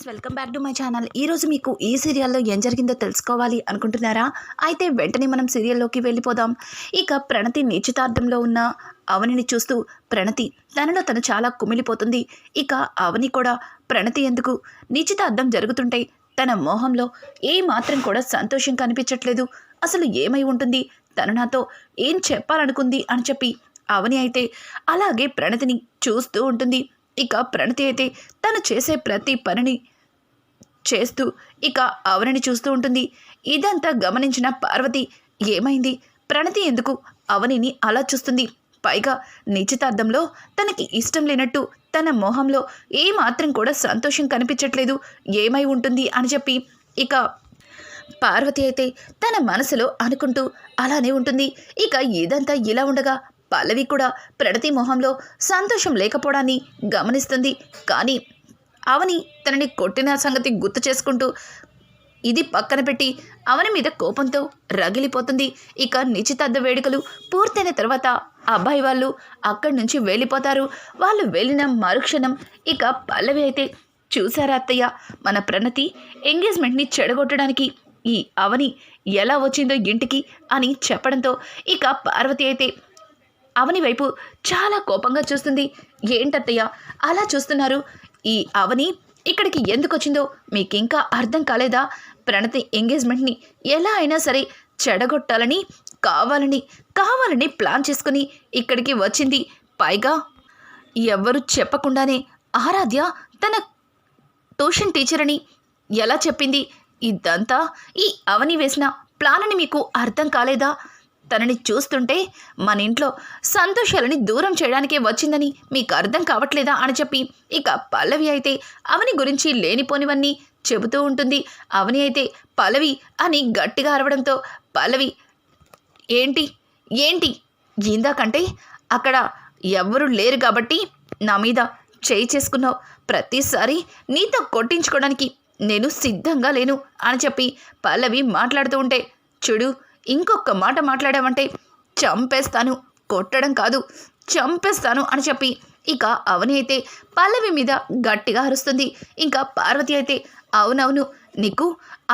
Welcome back to my channel. ఈరోజు మీకు ఈ సీరియల్లో ఏం జరిగిందో తెలుసుకోవాలి అనుకుంటున్నారా? అయితే వెంటనే మనం సీరియల్లోకి వెళ్ళిపోదాం. ఇక ప్రణతి నిశ్చితార్థంలో ఉన్న అవనిని చూస్తూ ప్రణతి తనలో తను చాలా కుమిలిపోతుంది. ఇక అవని కూడా ప్రణతి ఎందుకు నిశ్చితార్థం జరుగుతుంటే తన మోహంలో ఏ మాత్రం కూడా సంతోషం కనిపించట్లేదు. అసలు ఏమై ఉంటుంది, తను నాతో ఏం చెప్పాలనుకుంది అని చెప్పి అవని అయితే అలాగే ప్రణతిని చూస్తూ ఉంటుంది. ఇక ప్రణతి అయితే తను చేసే ప్రతి పనిని చేస్తూ ఇక అవనిని చూస్తూ ఉంటుంది. ఇదంతా గమనించిన పార్వతి ఏమైంది, ప్రణతి ఎందుకు అవనిని అలా చూస్తుంది, పైగా నిశ్చితార్థంలో తనకి ఇష్టం లేనట్టు తన మొహంలో ఏమాత్రం కూడా సంతోషం కనిపించట్లేదు, ఏమై ఉంటుంది అని చెప్పి ఇక పార్వతి అయితే తన మనసులో అనుకుంటూ అలానే ఉంటుంది. ఇక ఇదంతా ఇలా ఉండగా పల్లవి కూడా ప్రణతి మొహంలో సంతోషం లేకపోవడాన్ని గమనిస్తుంది. కానీ అవని తనని కొట్టిన సంగతి గుర్తు చేసుకుంటూ ఇది పక్కన పెట్టి అవని మీద కోపంతో రగిలిపోతుంది. ఇక నిశ్చితార్థ వేడుకలు పూర్తయిన తర్వాత అబ్బాయి వాళ్ళు అక్కడి నుంచి వెళ్ళిపోతారు. వాళ్ళు వెళ్ళిన మరుక్షణం ఇక పల్లవి అయితే చూసారా అత్తయ్య, మన ప్రణతి ఎంగేజ్మెంట్ని చెడగొట్టడానికి ఈ అవని ఎలా వచ్చిందో ఇంటికి అని చెప్పడంతో ఇక పార్వతి అయితే అవని వైపు చాలా కోపంగా చూస్తుంది. ఏంటత్తయ్య అలా చూస్తున్నారు, ఈ అవని ఇక్కడికి ఎందుకు వచ్చిందో మీకు ఇంకా అర్థం కాలేదా? ప్రణతి ఎంగేజ్మెంట్ని ఎలా అయినా సరే చెడగొట్టాలని కావాలని ప్లాన్ చేసుకుని ఇక్కడికి వచ్చింది. పైగా ఎవ్వరూ చెప్పకుండానే ఆరాధ్య తన ట్యూషన్ టీచర్ అని ఎలా చెప్పింది? ఇదంతా ఈ అవని వేసిన ప్లాన్ అని మీకు అర్థం కాలేదా? తనని చూస్తుంటే మన ఇంట్లో సంతోషాలని దూరం చేయడానికే వచ్చిందని మీకు అర్థం కావట్లేదా అని చెప్పి ఇక పల్లవి అయితే అవని గురించి లేనిపోనివన్నీ చెబుతూ ఉంటుంది. అవని అయితే పల్లవి అని గట్టిగా అరవడంతో పల్లవి ఏంటి ఏంటి ఇందాకంటే అక్కడ ఎవ్వరూ లేరు కాబట్టి నా మీద చేయి చేసుకున్నావు, ప్రతిసారి నీతో కొట్టించుకోవడానికి నేను సిద్ధంగా లేను అని చెప్పి పల్లవి మాట్లాడుతూ ఉంటే, చూడు ఇంకొక మాట మాట్లాడామంటే చంపేస్తాను, కొట్టడం కాదు చంపేస్తాను అని చెప్పి ఇక అవని అయితే పల్లవి మీద గట్టిగా అరుస్తుంది. ఇంకా పార్వతి అయితే అవునవును, నీకు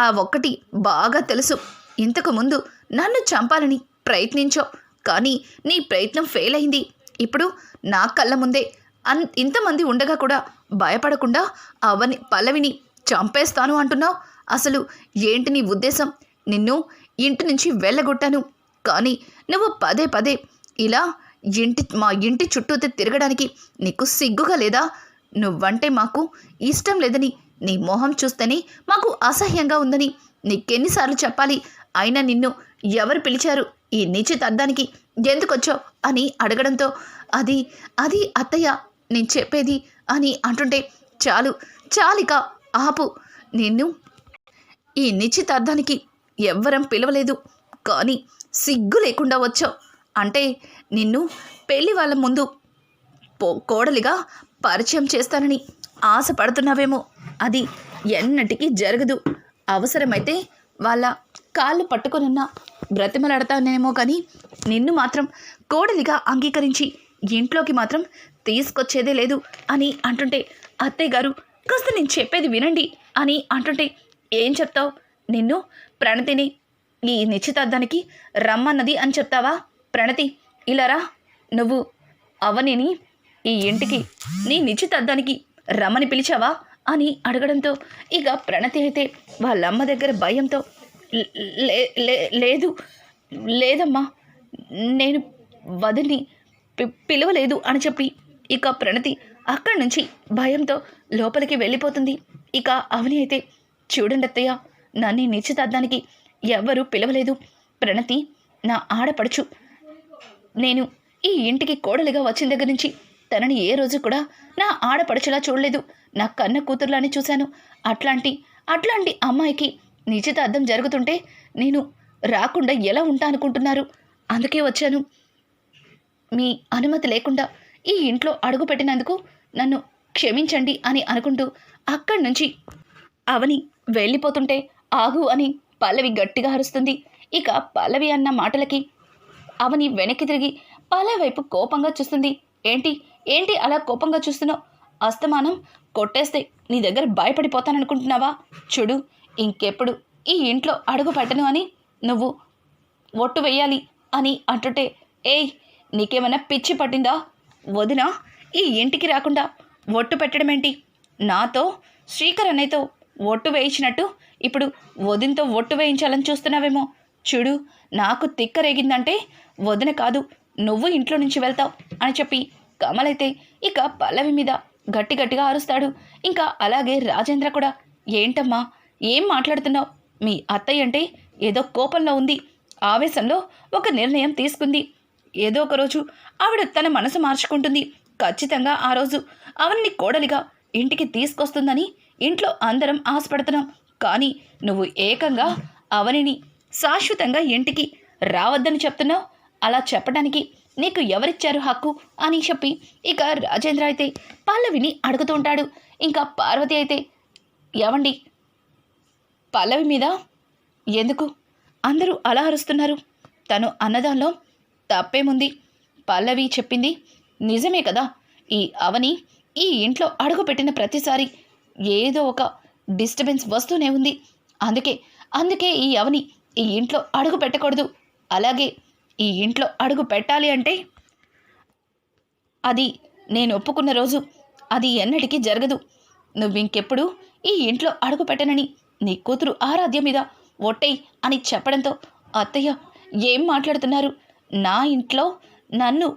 ఆ ఒక్కటి బాగా తెలుసు, ఇంతకుముందు నన్ను చంపాలని ప్రయత్నించావు కానీ నీ ప్రయత్నం ఫెయిల్ అయింది. ఇప్పుడు నా కళ్ళ ముందే ఇంతమంది ఉండగా కూడా భయపడకుండా అవని పల్లవిని చంపేస్తాను అంటున్నావు. అసలు ఏంటి నీ ఉద్దేశం? నిన్ను ఇంటి నుంచి వెళ్ళగొట్టాను కానీ నువ్వు పదే పదే ఇలా మా ఇంటి చుట్టూతో తిరగడానికి నీకు సిగ్గుగా లేదా? నువ్వంటే మాకు ఇష్టం లేదని, నీ మొహం చూస్తేనే మాకు అసహ్యంగా ఉందని నీకెన్నిసార్లు చెప్పాలి? అయినా నిన్ను ఎవరు పిలిచారు ఈ నిశ్చితార్థానికి, ఎందుకొచ్చావు అని అడగడంతో అది అది అత్తయ్య నేను చెప్పేది అని అంటుంటే, చాలిక ఆపు, నిన్ను ఈ నిశ్చితార్థానికి ఎవ్వరం పిలవలేదు కానీ సిగ్గు లేకుండా వచ్చావు అంటే నిన్ను పెళ్లి వాళ్ళ ముందు కోడలిగా పరిచయం చేస్తానని ఆశపడుతున్నావేమో, అది ఎన్నటికీ జరగదు. అవసరమైతే వాళ్ళ కాళ్ళు పట్టుకొనున్నా బ్రతిమలాడతానేమో కానీ నిన్ను మాత్రం కోడలిగా అంగీకరించి ఇంట్లోకి మాత్రం తీసుకొచ్చేదే లేదు అని అంటుంటే, అత్తయ్య గారు కాస్త నేను చెప్పేది వినండి అని అంటుంటే, ఏం చెప్తావు? నిన్ను ప్రణతిని ఈ నిశ్చితార్థానికి రమ్మన్నది అని చెప్తావా? ప్రణతి ఇలా రా, నువ్వు అవనిని ఈ ఇంటికి నీ నిశ్చితార్థానికి రమ్మని పిలిచావా అని అడగడంతో ఇక ప్రణతి అయితే వాళ్ళమ్మ దగ్గర భయంతో లేదు లేదమ్మా, నేను వదిని పిలవలేదు అని చెప్పి ఇక ప్రణతి అక్కడి నుంచి భయంతో లోపలికి వెళ్ళిపోతుంది. ఇక అవని అయితే చూడండి అత్తయ్య, నన్ను నిశ్చితార్థానికి ఎవ్వరూ పిలవలేదు, ప్రణతి నా ఆడపడుచు, నేను ఈ ఇంటికి కోడలిగా వచ్చిన దగ్గర నుంచి తనని ఏ రోజు కూడా నా ఆడపడుచులా చూడలేదు, నా కన్న కూతురులానే చూశాను. అట్లాంటి అమ్మాయికి నిశ్చితార్థం జరుగుతుంటే నేను రాకుండా ఎలా ఉంటా అనుకుంటున్నారు? అందుకే వచ్చాను. మీ అనుమతి లేకుండా ఈ ఇంట్లో అడుగు పెట్టినందుకు నన్ను క్షమించండి అని అనుకుంటూ అక్కడి నుంచి అవని వెళ్ళిపోతుంటే, ఆగు అని పల్లవి గట్టిగా అరుస్తుంది. ఇక పల్లవి అన్న మాటలకి అవని వెనక్కి తిరిగి పల్లవి వైపు కోపంగా చూస్తుంది. ఏంటి అలా కోపంగా చూస్తున్నావు? అస్తమానం కొట్టేస్తే నీ దగ్గర భయపడిపోతాననుకుంటున్నావా? చూడు, ఇంకెప్పుడు ఈ ఇంట్లో అడుగు పెట్టను అని నువ్వు ఒట్టు వెయ్యాలి అని అంటుంటే, ఏయ్ నీకేమైనా పిచ్చి పట్టిందా? వదిన ఈ ఇంటికి రాకుండా ఒట్టు పెట్టడమేంటి? నాతో శ్రీకర్ అన్నయ్యతో ఒట్టు వేయించినట్టు ఇప్పుడు వదినతో ఒట్టు వేయించాలని చూస్తున్నావేమో. చూడు, నాకు తిక్కరేగిందంటే వదిన కాదు నువ్వు ఇంట్లో నుంచి వెళ్తావు అని చెప్పి కమల్ అయితే ఇక పల్లవి మీద గట్టిగా అరుస్తాడు. ఇంకా అలాగే రాజేంద్ర కూడా, ఏంటమ్మా ఏం మాట్లాడుతున్నావు? మీ అత్తయ్య అంటే ఏదో కోపంలో ఉంది, ఆవేశంలో ఒక నిర్ణయం తీసుకుంది. ఏదో ఒక రోజు ఆవిడ తన మనసు మార్చుకుంటుంది. ఖచ్చితంగా ఆ రోజు అవన్ని కోడలిగా ఇంటికి తీసుకొస్తుందని ఇంట్లో అందరం ఆశపడుతున్నాం. కానీ నువ్వు ఏకంగా అవనిని శాశ్వతంగా ఇంటికి రావద్దని చెప్తున్నావు. అలా చెప్పడానికి నీకు ఎవరిచ్చారు హక్కు అని చెప్పి ఇక రాజేంద్ర అయితే పల్లవిని అడుగుతూ ఉంటాడు. ఇంకా పార్వతి అయితే, ఏవండి పల్లవి మీద ఎందుకు అందరూ అలా అరుస్తున్నారు? తను అన్నదానిలో తప్పేముంది? పల్లవి చెప్పింది నిజమే కదా. ఈ అవని ఈ ఇంట్లో అడుగు పెట్టిన ప్రతిసారి ఏదో ఒక డిస్టర్బెన్స్ వస్తూనే ఉంది. అందుకే ఈ అవని ఈ ఇంట్లో అడుగు పెట్టకూడదు. అలాగే ఈ ఇంట్లో అడుగు పెట్టాలి అంటే అది నేను ఒప్పుకున్న రోజు అది ఎన్నటికీ జరగదు. నువ్వింకెప్పుడు ఈ ఇంట్లో అడుగు పెట్టనని నీ కూతురు ఆరాధ్య మీద ఒట్టేయ్ అని చెప్పడంతో, అత్తయ్య ఏం మాట్లాడుతున్నారు? నా ఇంట్లో నన్ను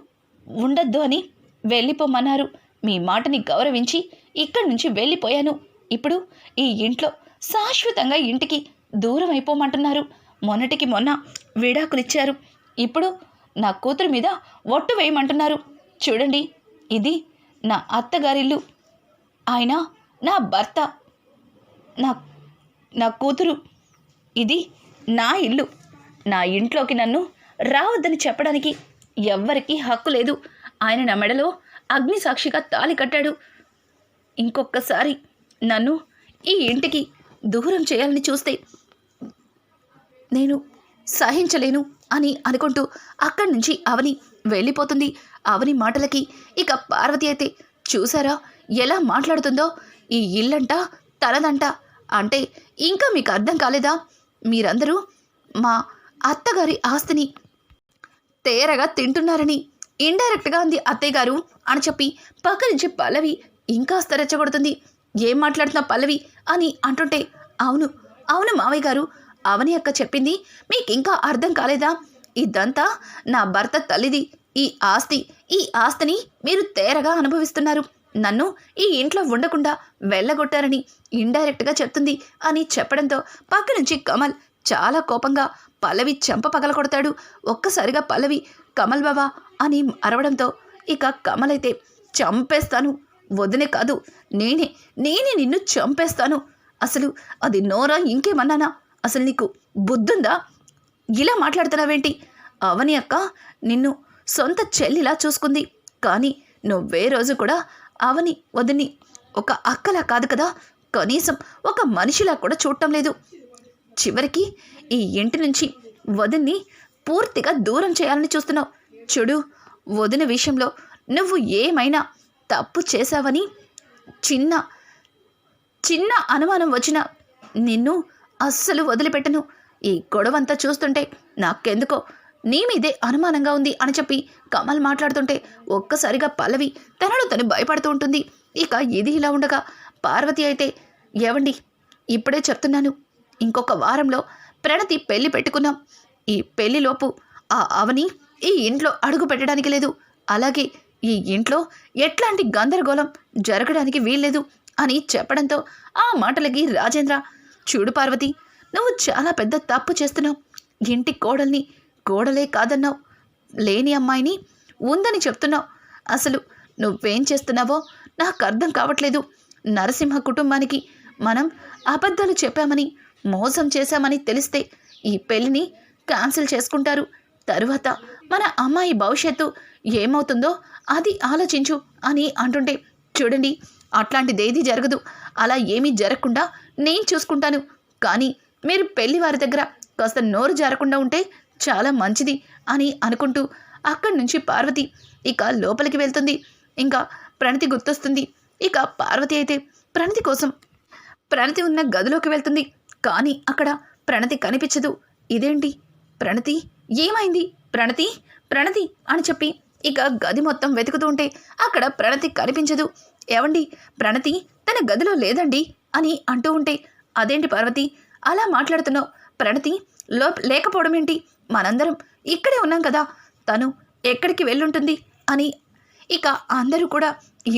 ఉండొద్దు అని వెళ్ళిపోమన్నారు. మీ మాటని గౌరవించి ఇక్కడి నుంచి వెళ్ళిపోయాను. ఇప్పుడు ఈ ఇంట్లో శాశ్వతంగా ఇంటికి దూరం అయిపోమంటున్నారు. మొన్నటికి మొన్న విడాకులిచ్చారు. ఇప్పుడు నా కూతురు మీద ఒట్టు వేయమంటున్నారు. చూడండి, ఇది నా అత్తగారిల్లు, ఆయన నా భర్త, నా కూతురు, ఇది నా ఇల్లు. నా ఇంట్లోకి నన్ను రావద్దని చెప్పడానికి ఎవ్వరికీ హక్కు లేదు. ఆయన నా మెడలో అగ్ని సాక్షిగా తాళి కట్టాడు. ఇంకొకసారి నన్ను ఈ ఇంటికి దూరం చేయాలని చూస్తే నేను సహించలేను అని అనుకుంటూ అక్కడి నుంచి అవని వెళ్ళిపోతుంది. అవని మాటలకి ఇక పార్వతి అయితే, చూసారా ఎలా మాట్లాడుతుందో? ఈ ఇల్లంట తనదంట అంటే ఇంకా మీకు అర్థం కాలేదా? మీరందరూ మా అత్తగారి ఆస్తిని తేరగా తింటున్నారని ఇండైరెక్ట్గా అంది అత్తయ్య గారు అని చెప్పి పక్క నుంచి పల్లవి ఇంకాస్త రెచ్చగొడుతుంది. ఏం మాట్లాడుతున్నా పల్లవి అని అంటుంటే, అవును మావయ్య గారు, అవని అక్క చెప్పింది మీకు ఇంకా అర్థం కాలేదా? ఇదంతా నా భర్త తల్లిది ఈ ఆస్తిని మీరు తేరగా అనుభవిస్తున్నారు. నన్ను ఈ ఇంట్లో ఉండకుండా వెళ్ళగొట్టారని ఇండైరెక్ట్గా చెప్తుంది అని చెప్పడంతో పక్క నుంచి కమల్ చాలా కోపంగా పల్లవి చెంప పగలకొడతాడు. ఒక్కసారిగా పల్లవి కమల్ బాబా అని అరవడంతో ఇక కమల్ అయితే, చంపేస్తాను, వదినే కాదు నేనే నిన్ను చంపేస్తాను. అసలు అది నోరా ఇంకేమన్నానా? అసలు నీకు బుద్ధుందా? ఇలా మాట్లాడుతున్నావేంటి? అవని అక్క నిన్ను సొంత చెల్లిలా చూసుకుంది, కానీ నువ్వే రోజు కూడా అవని వదిని ఒక అక్కలా కాదు కదా, కనీసం ఒక మనిషిలా కూడా చూడటం లేదు. చివరికి ఈ ఇంటి నుంచి వదిన్ని పూర్తిగా దూరం చేయాలని చూస్తున్నావు. చూడు, వదిన విషయంలో నువ్వు ఏమైనా తప్పు చేశావని చిన్న అనుమానం వచ్చినా నిన్ను అస్సలు వదిలిపెట్టను. ఈ గొడవంతా చూస్తుంటే నాకెందుకో నీ మీదే అనుమానంగా ఉంది అని చెప్పి కమల్ మాట్లాడుతుంటే ఒక్కసారిగా పల్లవి తనలో తను భయపడుతూ ఉంటుంది. ఇక ఇది ఇలా ఉండగా పార్వతి అయితే, ఏవండి ఇప్పుడే చెప్తున్నాను, ఇంకొక వారంలో ప్రణతి పెళ్లి పెట్టుకున్నాం. ఈ పెళ్లిలోపు ఆ అవని ఈ ఇంట్లో అడుగు పెట్టడానికి లేదు. అలాగే ఈ ఇంట్లో ఎట్లాంటి గందరగోళం జరగడానికి వీల్లేదు అని చెప్పడంతో ఆ మాటలకి రాజేంద్ర, చూడు పార్వతి, నువ్వు చాలా పెద్ద తప్పు చేస్తున్నావు. ఇంటి కోడల్ని కోడలే కాదన్నావు, లేని అమ్మాయిని ఉందని చెప్తున్నావు. అసలు నువ్వేం చేస్తున్నావో నాకు అర్థం కావట్లేదు. నరసింహ కుటుంబానికి మనం అబద్ధాలు చెప్పామని మోసం చేశామని తెలిస్తే ఈ పెళ్లిని క్యాన్సిల్ చేసుకుంటారు. తరువాత మన అమ్మాయి భవిష్యత్తు ఏమవుతుందో అది ఆలోచించు అని అంటుంటే, చూడండి అట్లాంటిదేదీ జరగదు, అలా ఏమీ జరగకుండా నేను చూసుకుంటాను. కానీ మీరు పెళ్లి వారి దగ్గర కాస్త నోరు జారకుండా ఉంటే చాలా మంచిది అని అనుకుంటూ అక్కడి నుంచి పార్వతి ఇక లోపలికి వెళ్తుంది. ఇంకా ప్రణతి గుర్తొస్తుంది. ఇక పార్వతి అయితే ప్రణతి కోసం ప్రణతి ఉన్న గదిలోకి వెళ్తుంది. కానీ అక్కడ ప్రణతి కనిపించదు. ఇదేంటి ప్రణతి, ఏమైంది ప్రణతి, ప్రణతి అని చెప్పి ఇక గది మొత్తం వెతుకుతూ ఉంటే అక్కడ ప్రణతి కనిపించదు. ఏవండి, ప్రణతి తన గదిలో లేదండి అని అంటూ ఉంటే, అదేంటి పార్వతి అలా మాట్లాడుతున్నావు, ప్రణతి లేకపోవడం ఏంటి, మనందరం ఇక్కడే ఉన్నాం కదా, తను ఎక్కడికి వెళ్ళుంటుంది అని ఇక అందరూ కూడా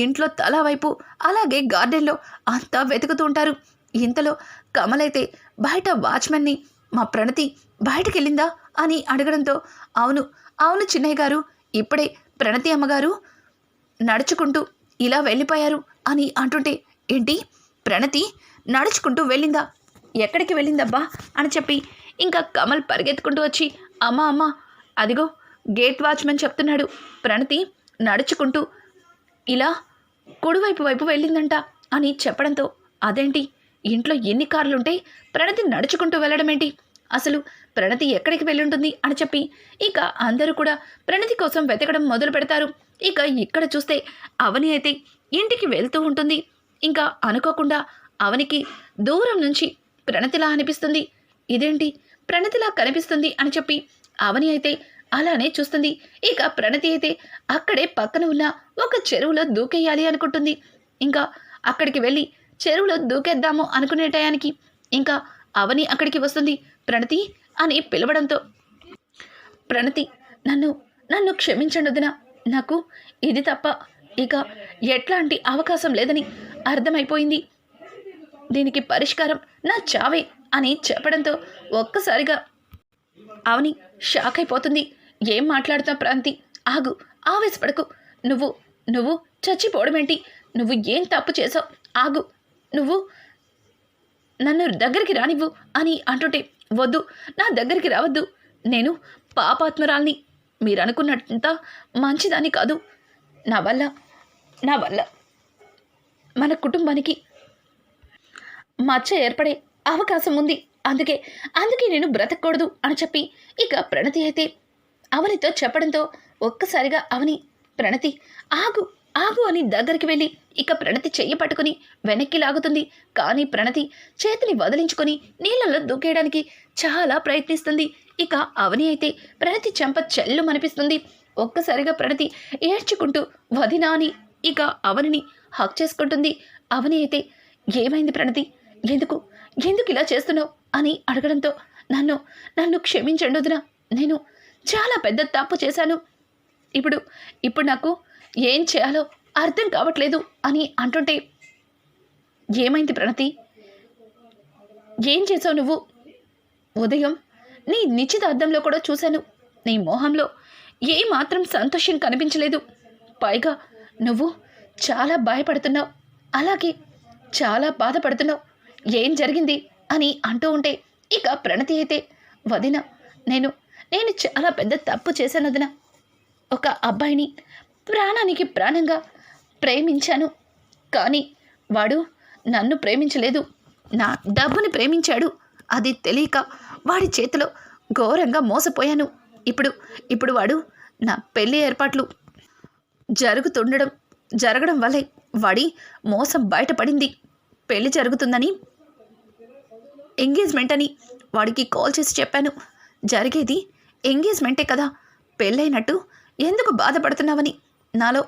ఇంట్లో తల వైపు అలాగే గార్డెన్లో అంతా వెతుకుతూ ఉంటారు. ఇంతలో కమలైతే బయట వాచ్మెన్ని మా ప్రణతి బయటికి వెళ్ళిందా అని అడగడంతో, అవును అవును చిన్నయ్య గారు, ఇప్పుడే ప్రణతి అమ్మగారు నడుచుకుంటూ ఇలా వెళ్ళిపోయారు అని అంటుంటే, ఏంటి ప్రణతి నడుచుకుంటూ వెళ్ళిందా, ఎక్కడికి వెళ్ళిందబ్బా అని చెప్పి ఇంకా కమల్ పరిగెత్తుకుంటూ వచ్చి, అమ్మ అమ్మ అదిగో గేట్ వాచ్మెన్ చెప్తున్నాడు, ప్రణతి నడుచుకుంటూ ఇలా కుడివైపు వెళ్ళిందంట అని చెప్పడంతో, అదేంటి ఇంట్లో ఎన్ని కార్లుంటే ప్రణతి నడుచుకుంటూ వెళ్ళడం ఏంటి, అసలు ప్రణతి ఎక్కడికి వెళ్ళుంటుంది అని చెప్పి ఇక అందరూ కూడా ప్రణతి కోసం వెతకడం మొదలు పెడతారు. ఇక ఇక్కడ చూస్తే అవని అయితే ఇంటికి వెళ్తూ ఉంటుంది. ఇంకా అనుకోకుండా అవనికి దూరం నుంచి ప్రణతిలా అనిపిస్తుంది. ఇదేంటి ప్రణతిలా కనిపిస్తుంది అని చెప్పి అవని అయితే అలానే చూస్తుంది. ఇక ప్రణతి అయితే అక్కడే పక్కన ఉన్న ఒక చెరువులో దూకేయాలి అనుకుంటుంది. ఇంకా అక్కడికి వెళ్ళి చెరువులో దూకేద్దాము అనుకునే టయానికి ఇంకా అవని అక్కడికి వస్తుంది. ప్రణతి అని పిలవడంతో, ప్రణతి నన్ను క్షమించండి వదిన, నాకు ఇది తప్ప ఇక ఎట్లాంటి అవకాశం లేదని అర్థమైపోయింది, దీనికి పరిష్కారం నా చావే అని చెప్పడంతో ఒక్కసారిగా అవని షాక్ అయిపోతుంది. ఏం మాట్లాడుతావు ప్రణతి, ఆగు, ఆవేశపడకు, నువ్వు చచ్చిపోవడమేంటి, నువ్వు ఏం తప్పు చేసావు, ఆగు, నువ్వు నన్ను దగ్గరికి రానివ్వు అని అంటుంటే, వద్దు నా దగ్గరికి రావద్దు, నేను పాపాత్మురాల్ని, మీరు అనుకున్నంత మంచిదాన్ని కాదు, నా వల్ల మన కుటుంబానికి మచ్చ ఏర్పడే అవకాశం ఉంది, అందుకే నేను బ్రతకూడదు అని చెప్పి ఇక ప్రణతి అయితే అవనితో చెప్పడంతో ఒక్కసారిగా అవని, ప్రణతి ఆగు ఆగు అని దగ్గరికి వెళ్ళి ఇక ప్రణతి చెయ్యి పట్టుకుని వెనక్కి లాగుతుంది. కానీ ప్రణతి చేతిని వదిలించుకొని నీళ్ళలో దూకేయడానికి చాలా ప్రయత్నిస్తుంది. ఇక అవని అయితే ప్రణతి చెంప చెల్లు మనిపిస్తుంది. ఒక్కసారిగా ప్రణతి ఏడ్చుకుంటూ వదినా అని ఇక అవనిని హక్ చేసుకుంటుంది. అవని అయితే, ఏమైంది ప్రణతి, ఎందుకు ఇలా చేస్తున్నావు అని అడగడంతో, నన్ను క్షమించండి వదినా, నేను చాలా పెద్ద తప్పు చేశాను, ఇప్పుడు నాకు ఏం చేయాలో అర్థం కావట్లేదు అని అంటుంటే, ఏమైంది ప్రణతి, ఏం చేసావు నువ్వు, ఉదయం నీ నిశ్చితార్థంలో కూడా చూశాను, నీ మొహంలో ఏమాత్రం సంతోషం కనిపించలేదు, పైగా నువ్వు చాలా భయపడుతున్నావు, అలాగే చాలా బాధపడుతున్నావు, ఏం జరిగింది అని అంటూ ఉంటే ఇక ప్రణతి అయితే, వదిన నేను చాలా పెద్ద తప్పు చేశాను వదిన, ఒక అబ్బాయిని ప్రాణానికి ప్రాణంగా ప్రేమించాను, కానీ వాడు నన్ను ప్రేమించలేదు, నా డబ్బుని ప్రేమించాడు, అది తెలియక వాడి చేతిలో ఘోరంగా మోసపోయాను, ఇప్పుడు వాడు నా పెళ్లి ఏర్పాట్లు జరగడం వల్లే వాడి మోసం బయటపడింది, పెళ్లి జరుగుతుందని ఎంగేజ్మెంట్ అని వాడికి కాల్ చేసి చెప్పాను, జరిగేది ఎంగేజ్మెంటే కదా, పెళ్ళైనట్టు ఎందుకు బాధపడుతున్నావని నాలో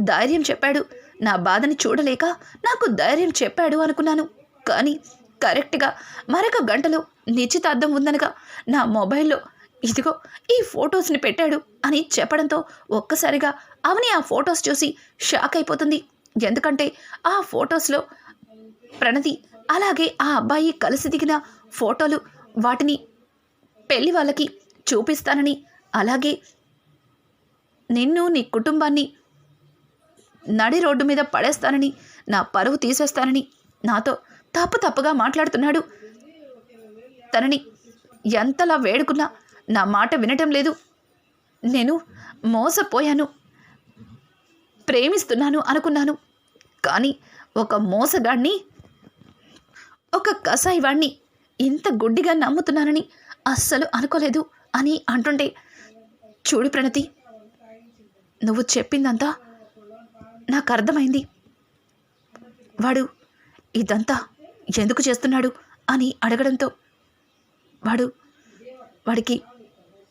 ధైర్యం చెప్పాడు, నా బాధని చూడలేక నాకు ధైర్యం చెప్పాడు అనుకున్నాను, కానీ కరెక్ట్గా మరొక గంటలో నిశ్చితార్థం ఉందనగా నా మొబైల్లో ఇదిగో ఈ ఫొటోస్ని పెట్టాడు అని చెప్పడంతో ఒక్కసారిగా అవని ఆ ఫొటోస్ చూసి షాక్ అయిపోతుంది. ఎందుకంటే ఆ ఫొటోస్లో ప్రణతి అలాగే ఆ అబ్బాయి కలిసి దిగిన ఫోటోలు, వాటిని పెళ్లి వాళ్ళకి చూపిస్తానని, అలాగే నిన్ను నీ కుటుంబాన్ని నడి రోడ్డు మీద పడేస్తానని, నా పరువు తీసేస్తానని నాతో తప్పుగా మాట్లాడుతున్నాడు, తనని ఎంతలా వేడుకున్నా నా మాట వినటం లేదు, నేను మోసపోయాను, ప్రేమిస్తున్నాను అనుకున్నాను, కానీ ఒక మోసగాడిని, ఒక కసాయివాణ్ణి ఇంత గుడ్డిగా నమ్ముతున్నానని అస్సలు అనుకోలేదు అని అంటుంటే, చూడు ప్రణతి, నువ్వు చెప్పిందంతా నాకు అర్థమైంది, వాడు ఇదంతా ఎందుకు చేస్తున్నాడు అని అడగడంతో వాడికి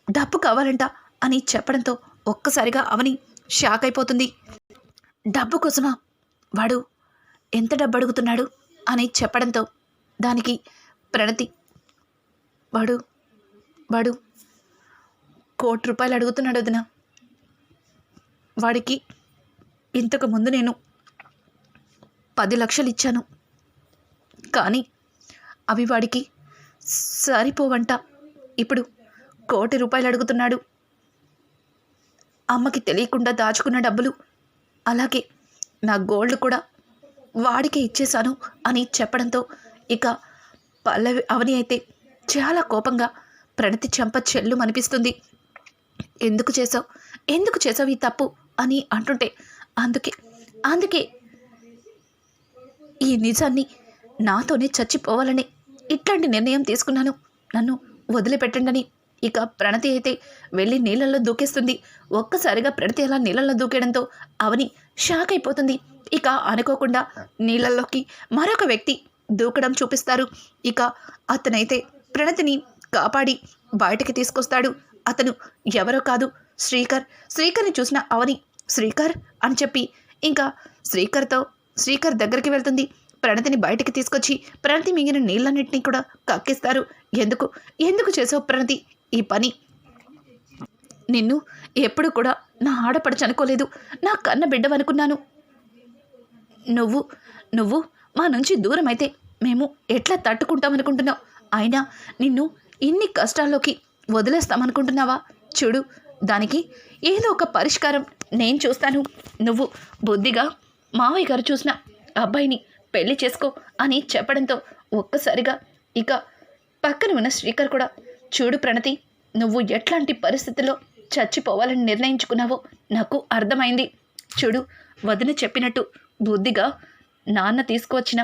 డబ్బు కావాలంట అని చెప్పడంతో ఒక్కసారిగా అవని షాక్ అయిపోతుంది. డబ్బు కోసమా? వాడు ఎంత డబ్బు అడుగుతున్నాడు అని చెప్పడంతో దానికి ప్రణతి వాడు 1,00,00,000 అడుగుతున్నాడు వదిన. వాడికి ఇంతకు ముందు నేను 10 లక్షలు ఇచ్చాను, కానీ అవి వాడికి సరిపోవంట. ఇప్పుడు 1,00,00,000 అడుగుతున్నాడు. అమ్మకి తెలియకుండా దాచుకున్న డబ్బులు, అలాగే నా గోల్డ్ కూడా వాడికే ఇచ్చేశాను అని చెప్పడంతో ఇక అవని అయితే చాలా కోపంగా ప్రణతి చెంప చెల్లు అనిపిస్తుంది. ఎందుకు చేసావు ఈ తప్పు అని అంటుంటే అందుకే ఈ నిజాన్ని నాతోనే చచ్చిపోవాలని ఇట్లాంటి నిర్ణయం తీసుకున్నాను, నన్ను వదిలిపెట్టండి. ఇక ప్రణతి అయితే వెళ్ళి నీళ్ళల్లో దూకేస్తుంది. ఒక్కసారిగా ప్రణతి అలా నీళ్ళల్లో దూకేయడంతో అవని షాక్ అయిపోతుంది. ఇక అనుకోకుండా నీళ్ళల్లోకి మరొక వ్యక్తి దూకడం చూపిస్తారు. ఇక అతనైతే ప్రణతిని కాపాడి బయటకి తీసుకొస్తాడు. అతను ఎవరో కాదు, శ్రీకర్ని చూసిన అవని శ్రీకర్ అని చెప్పి ఇంకా శ్రీకర్ దగ్గరికి వెళ్తుంది. ప్రణతిని బయటికి తీసుకొచ్చి ప్రణతి మింగిన నీళ్ళన్నింటినీ కూడా కక్కిస్తారు. ఎందుకు చేసావు ప్రణతి ఈ పని? నిన్ను ఎప్పుడు కూడా నా ఆడపడచు అనుకోలేదు, నా కన్న బిడ్డవనుకున్నాను. నువ్వు మా నుంచి దూరం అయితే మేము ఎట్లా తట్టుకుంటామనుకుంటున్నావు? అయినా నిన్ను ఇన్ని కష్టాల్లోకి వదిలేస్తామనుకుంటున్నావా? చూడు, దానికి ఏదో ఒక పరిష్కారం నేను చూస్తాను. నువ్వు బుద్ధిగా మావయ్య గారు చూసిన అబ్బాయిని పెళ్లి చేసుకో అని చెప్పడంతో ఒక్కసారిగా ఇక పక్కన ఉన్న శ్రీకర్ కూడా, చూడు ప్రణతి, నువ్వు ఎట్లాంటి పరిస్థితుల్లో చచ్చిపోవాలని నిర్ణయించుకున్నావో నాకు అర్థమైంది. చూడు, వదిన చెప్పినట్టు బుద్ధిగా నాన్న తీసుకువచ్చిన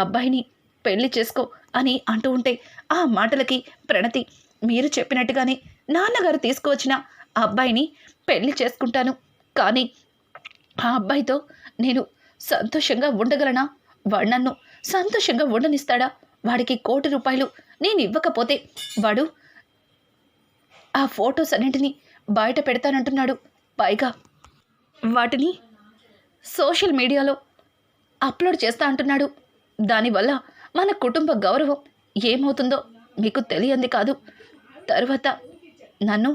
అబ్బాయిని పెళ్లి చేసుకో అని అంటూ ఉంటే ఆ మాటలకి ప్రణతి, మీరు చెప్పినట్టుగానే నాన్నగారు తీసుకువచ్చిన అబ్బాయిని పెళ్లి చేసుకుంటాను, కానీ ఆ అబ్బాయితో నేను సంతోషంగా ఉండగలనా? వాడు నన్ను సంతోషంగా ఉండనిస్తాడా? వాడికి 1,00,00,000 రూపాయలు నేను ఇవ్వకపోతే వాడు ఆ ఫొటోస్ అన్నింటినీ బయట పెడతానంటున్నాడు. పైగా వాటిని సోషల్ మీడియాలో అప్లోడ్ చేస్తా అంటున్నాడు. దానివల్ల మన కుటుంబ గౌరవం ఏమవుతుందో మీకు తెలియంది కాదు. తరువాత నన్ను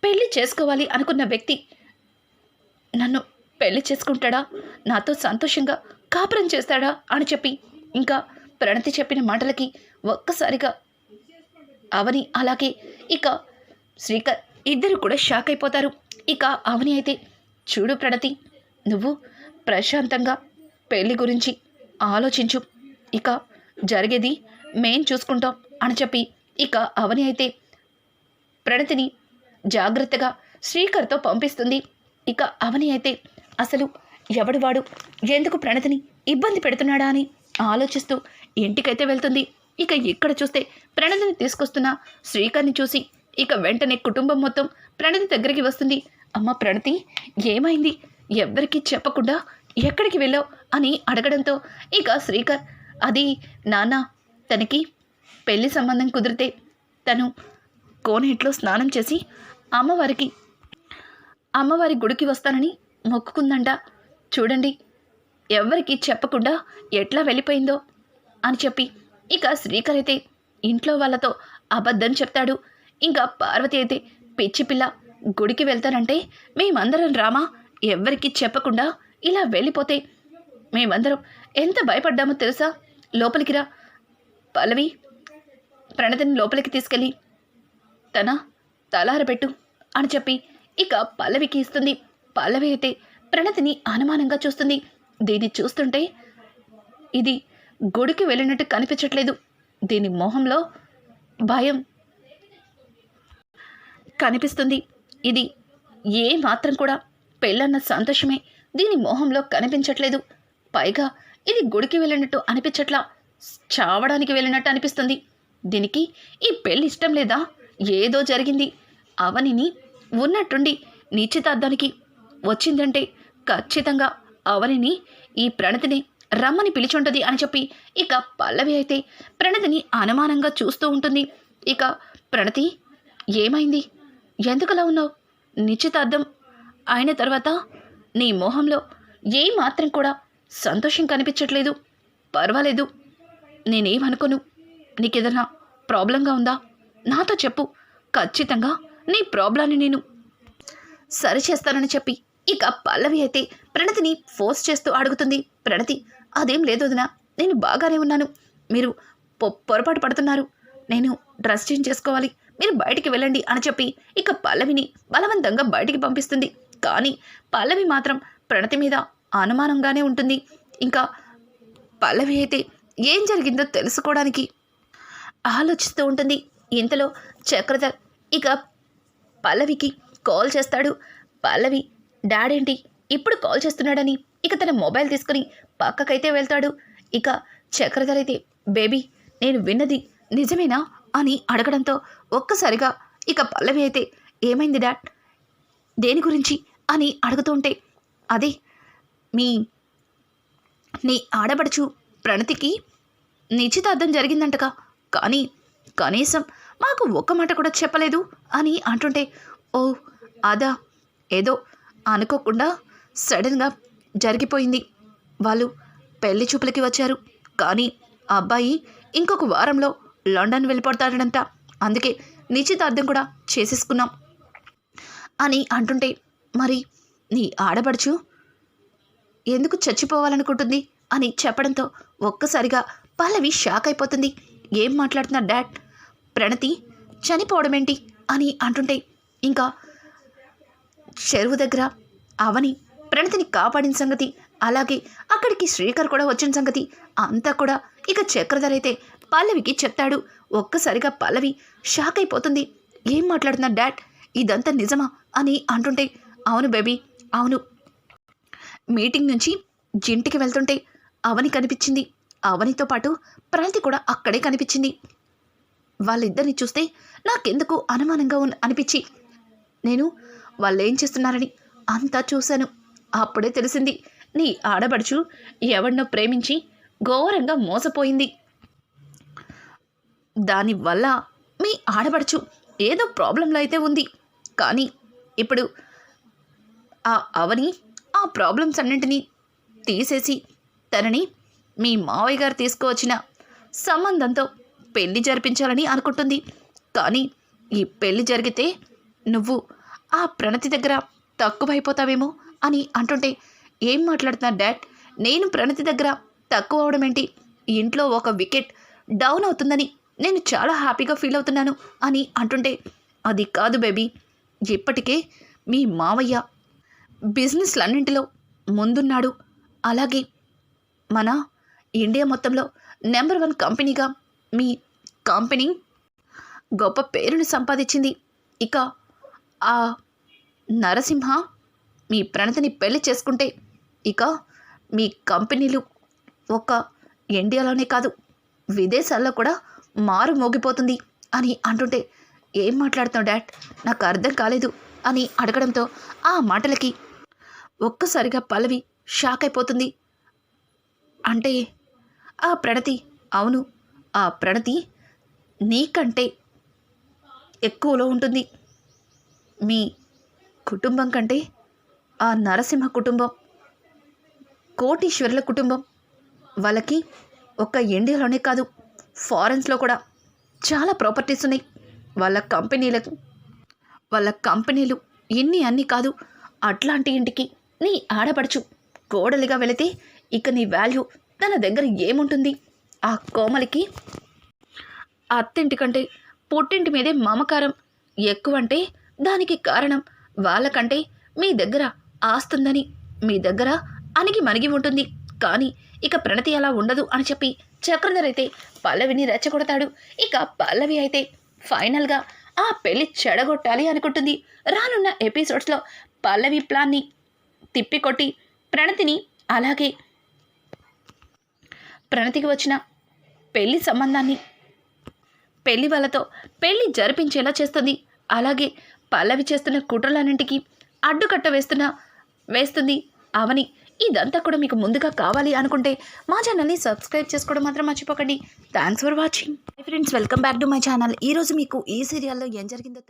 పెళ్లి చేసుకోవాలి అనుకున్న వ్యక్తి నన్ను పెళ్లి చేసుకుంటాడా? నాతో సంతోషంగా కాపురం చేస్తాడా అని చెప్పి ఇంకా ప్రణతి చెప్పిన మాటలకి ఒక్కసారిగా అవని అలాగే ఇక శ్రీకర్ ఇద్దరు కూడా షాక్ అయిపోతారు. ఇక అవని అయితే, చూడు ప్రణతి, నువ్వు ప్రశాంతంగా పెళ్లి గురించి ఆలోచించు, ఇక జరిగేది మేం చూసుకుంటాం అని చెప్పి ఇక అవని అయితే ప్రణతిని జాగ్రత్తగా శ్రీకర్తో పంపిస్తుంది. ఇక అవని అయితే అసలు ఎవడు వాడు, ఎందుకు ప్రణతిని ఇబ్బంది పెడుతున్నాడా అని ఆలోచిస్తూ ఇంటికైతే వెళ్తుంది. ఇక ఇక్కడ చూస్తే ప్రణతిని తీసుకొస్తున్న శ్రీకర్ని చూసి ఇక వెంటనే కుటుంబం మొత్తం ప్రణతి దగ్గరికి వస్తుంది. అమ్మ ప్రణతి, ఏమైంది? ఎవ్వరికీ చెప్పకుండా ఎక్కడికి వెళ్ళావు అని అడగడంతో ఇక శ్రీకర్, అది నాన్న, తనకి పెళ్లి సంబంధం కుదిరితే తను కోనేట్లో స్నానం చేసి అమ్మవారి గుడికి వస్తానని మొక్కుకుందంట. చూడండి, ఎవ్వరికీ చెప్పకుండా ఎట్లా వెళ్ళిపోయిందో అని చెప్పి ఇక శ్రీకర్ అయితే ఇంట్లో వాళ్ళతో అబద్ధం చెప్తాడు. ఇంకా పార్వతి అయితే, పిచ్చి పిల్ల, గుడికి వెళ్తానంటే మేమందరం రామా, ఎవ్వరికీ చెప్పకుండా ఇలా వెళ్ళిపోతే మేమందరం ఎంత భయపడ్డామో తెలుసా? లోపలికి రా పల్లవి, ప్రణతిని లోపలికి తీసుకెళ్ళి తన తలారబెట్టు అని చెప్పి ఇక పల్లవికి ఇస్తుంది. పల్లవి అయితే ప్రణతిని అనుమానంగా చూస్తుంది. దీన్ని చూస్తుంటే ఇది గుడికి వెళ్ళినట్టు కనిపించట్లేదు. దీని మొహంలో భయం కనిపిస్తుంది. ఇది ఏ మాత్రం కూడా పెళ్ళన్న సంతోషమే దీని మొహంలో కనిపించట్లేదు. పైగా ఇది గుడికి వెళ్ళినట్టు అనిపించట్లా, చావడానికి వెళ్ళినట్టు అనిపిస్తుంది. దీనికి ఈ పెళ్ళి ఇష్టం లేదా? ఏదో జరిగింది. అవనిని ఉన్నట్టుండి నిశ్చితార్థానికి వచ్చిందంటే ఖచ్చితంగా అవనిని, ఈ ప్రణతిని రమ్మని పిలిచుంటుంది అని చెప్పి ఇక పల్లవి అయితే ప్రణతిని అనుమానంగా చూస్తూ ఉంటుంది. ఇక ప్రణతి, ఏమైంది? ఎందుకలా ఉన్నావు? నిశ్చితార్థం అయిన తర్వాత నీ మొహంలో ఏ మాత్రం కూడా సంతోషం కనిపించట్లేదు. పర్వాలేదు, నేనేమనుకోను. నీకేదన్నా ప్రాబ్లంగా ఉందా? నాతో చెప్పు. ఖచ్చితంగా నీ ప్రాబ్లాన్ని నేను సరిచేస్తానని చెప్పి ఇక పల్లవి అయితే ప్రణతిని ఫోర్స్ చేస్తూ అడుగుతుంది. ప్రణతి, అదేం లేదు వదినా, నేను బాగానే ఉన్నాను. మీరు పొరపాటు పడుతున్నారు. నేను డ్రెస్ చేంజ్ చేసుకోవాలి, మీరు బయటికి వెళ్ళండి అని చెప్పి ఇక పల్లవిని బలవంతంగా బయటికి పంపిస్తుంది. కానీ పల్లవి మాత్రం ప్రణతి మీద అనుమానంగానే ఉంటుంది. ఇంకా పల్లవి అయితే ఏం జరిగిందో తెలుసుకోవడానికి ఆలోచిస్తూ ఉంటుంది. ఇంతలో చక్రధర్ ఇక పల్లవికి కాల్ చేస్తాడు. పల్లవి, డాడేంటి ఇప్పుడు కాల్ చేస్తున్నాడని ఇక తన మొబైల్ తీసుకుని పక్కకైతే వెళ్తాడు. ఇక చక్రధర్ అయితే, బేబీ, నేను విన్నది నిజమేనా అని అడగడంతో ఒక్కసారిగా ఇక పల్లవి అయితే, ఏమైంది డాడ్, దేని గురించి అని అడుగుతుంటే, అదే నీ ఆడపడుచు ప్రణతికి నిశ్చితార్థం జరిగిందంటగా, కానీ కనీసం మాకు ఒక్క మాట కూడా చెప్పలేదు అని అంటుంటే, ఓ అదా, ఏదో అనుకోకుండా సడన్గా జరిగిపోయింది. వాళ్ళు పెళ్లి చూపులకి వచ్చారు, కానీ ఆ అబ్బాయి ఇంకొక వారంలో లండన్ వెళ్ళిపోతాడంట. అందుకే నిశ్చితార్థం కూడా చేసేసుకున్నాం అని అంటుంటే, మరి నీ ఆడపడుచు ఎందుకు చచ్చిపోవాలనుకుంటుంది అని చెప్పడంతో ఒక్కసారిగా పల్లవి షాక్ అయిపోతుంది. ఏం మాట్లాడుతున్నారు డాడ్? ప్రణతి చనిపోవడం ఏంటి అని అంటుంటే, ఇంకా చెరువు దగ్గర అవని ప్రణతిని కాపాడిన సంగతి, అలాగే అక్కడికి శ్రీకర్ కూడా వచ్చిన సంగతి అంతా కూడా ఇక చక్రధర్ అయితే పల్లవికి చెప్తాడు. ఒక్కసారిగా పల్లవి షాక్ అయిపోతుంది. ఏం మాట్లాడుతున్నారు డాడ్? ఇదంతా నిజమా అని అంటుంటే, అవును బేబీ, అవును. మీటింగ్ నుంచి జింటికి వెళ్తుంటే అవని కనిపించింది. అవనితో పాటు ప్రణతి కూడా అక్కడే కనిపించింది. వాళ్ళిద్దరిని చూస్తే నాకెందుకు అనుమానంగా అనిపించి నేను వాళ్ళేం చేస్తున్నారని అంతా చూశాను. అప్పుడే తెలిసింది నీ ఆడబడుచు ఎవరినో ప్రేమించి ఘోరంగా మోసపోయింది. దానివల్ల మీ ఆడబడుచు ఏదో ప్రాబ్లంలో అయితే ఉంది. కానీ ఇప్పుడు ఆ అవని ఆ ప్రాబ్లమ్స్ అన్నింటినీ తీసేసి తనని మీ మావయ్య గారు తీసుకువచ్చిన సంబంధంతో పెళ్లి జరిపించాలని అనుకుంటుంది. కానీ ఈ పెళ్లి జరిగితే నువ్వు ఆ ప్రణతి దగ్గర తక్కువైపోతావేమో అని అంటుంటే, ఏం మాట్లాడుతున్నారు డాడ్? నేను ప్రణతి దగ్గర తక్కువ అవడం ఏంటి? ఇంట్లో ఒక వికెట్ డౌన్ అవుతుందని నేను చాలా హ్యాపీగా ఫీల్ అవుతున్నాను అని అంటుంటే, అది కాదు బేబీ, ఇప్పటికే మీ మావయ్య బిజినెస్లన్నింటిలో ముందున్నాడు. అలాగే మన ఇండియా మొత్తంలో నెంబర్ 1 కంపెనీగా మీ కంపెనీ గొప్ప పేరుని సంపాదించింది. ఇక ఆ నరసింహ మీ ప్రణతిని పెళ్లి చేసుకుంటే ఇక మీ కంపెనీలు ఒక ఇండియాలోనే కాదు విదేశాల్లో కూడా మారు మోగిపోతుంది అని అంటుంటే, ఏం మాట్లాడుతావు డాడ్? నాకు అర్థం కాలేదు అని అడగడంతో ఆ మాటలకి ఒక్కసారిగా పల్లవి షాక్ అయిపోతుంది. అంటే ఆ ప్రణతి, అవును, ఆ ప్రణతి నీకంటే ఎక్కువలో ఉంటుంది. మీ కుటుంబం కంటే ఆ నరసింహ కుటుంబం కోటీశ్వరుల కుటుంబం. వాళ్ళకి ఒక్క ఇండియాలోనే కాదు ఫారెన్స్లో కూడా చాలా ప్రాపర్టీస్ ఉన్నాయి. వాళ్ళ కంపెనీలు ఇన్ని అన్నీ కాదు. అట్లాంటి ఇంటికి నీ ఆడపడుచు కోడలిగా వెళితే ఇక నీ వాల్యూ తన దగ్గర ఏముంటుంది? ఆ కోమలికి అత్తింటి కంటే పుట్టింటి మీదే మమకారం ఎక్కువంటే దానికి కారణం వాళ్ళకంటే మీ దగ్గర ఆస్తుందని మీ దగ్గర అణిగి మణిగి ఉంటుంది. కానీ ఇక ప్రణతి అలా ఉండదు అని చెప్పి చక్రధర్ అయితే పల్లవిని రెచ్చగొడతాడు. ఇక పల్లవి అయితే ఫైనల్గా ఆ పెళ్లి చెడగొట్టాలి అనుకుంటుంది. రానున్న ఎపిసోడ్స్లో పల్లవి ప్లాన్ని తిప్పికొట్టి ప్రణతిని, అలాగే ప్రణతికి వచ్చిన పెళ్లి సంబంధాన్ని పెళ్లి వాళ్ళతో పెళ్లి జరిపించేలా చేస్తుంది. అలాగే పల్లవి చేస్తున్న కుట్రలన్నింటికి అడ్డుకట్ట వేస్తుంది అవని. ఇదంతా కూడా మీకు ముందుగా కావాలి అనుకుంటే మా ఛానల్ని సబ్స్క్రైబ్ చేసుకోవడం మాత్రం మర్చిపోకండి. Thanks for watching. Friends, welcome back to my channel. ఈరోజు మీకు ఈ సీరియల్లో ఏం జరిగిందో